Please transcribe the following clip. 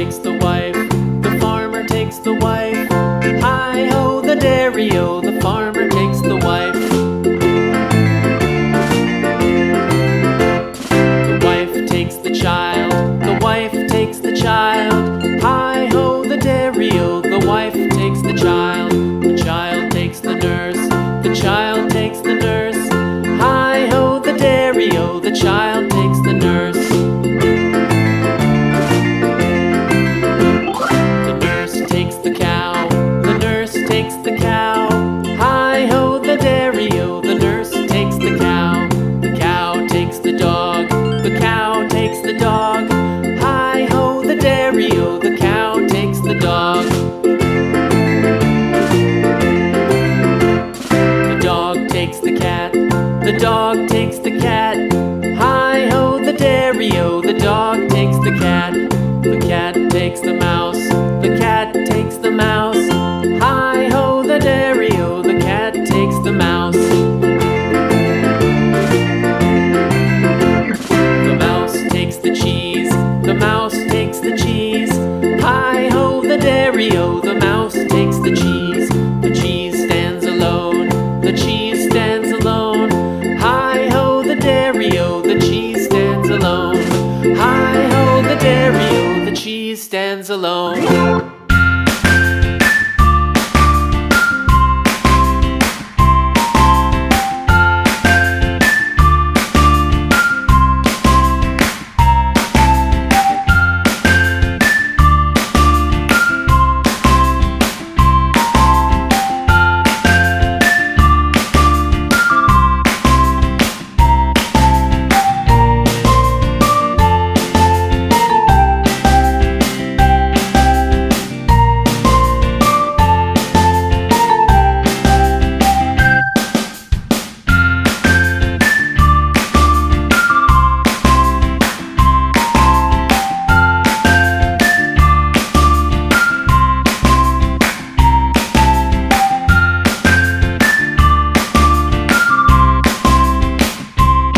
takes the wife, the farmer takes the wife. Hi-ho, the dairy-o, the farmer takes the wife. The wife takes the child, the wife takes the child. Hi-ho, the dairy-o, the wife takes the child. The child takes the nurse, the child takes the nurse. Hi-ho, the dairy-o, the child takes the nurse. The nurse takes the cow, the nurse takes the cow. Hi-ho, the dairy-o, the nurse takes the cow. The cow takes the dog, the cow takes the dog. Hi-ho, the dairy-o, the cow takes the dog. The dog takes the cat, the dog takes the cat. Hi-ho, the dairy-o, the dog takes the cat. The cat takes the mouse, the cat takes the mouse. Hi-ho, the dairy-o, the cat takes the mouse. The mouse takes the cheese, the mouse takes the cheese. Hi-ho, the dairy-o, the mouse takes the cheese. The cheese stands alone, the cheese stands alone. Hi-ho, the dairy-o, the cheese stands alone. Hi-ho, the dairy-o, the cheese stands alone.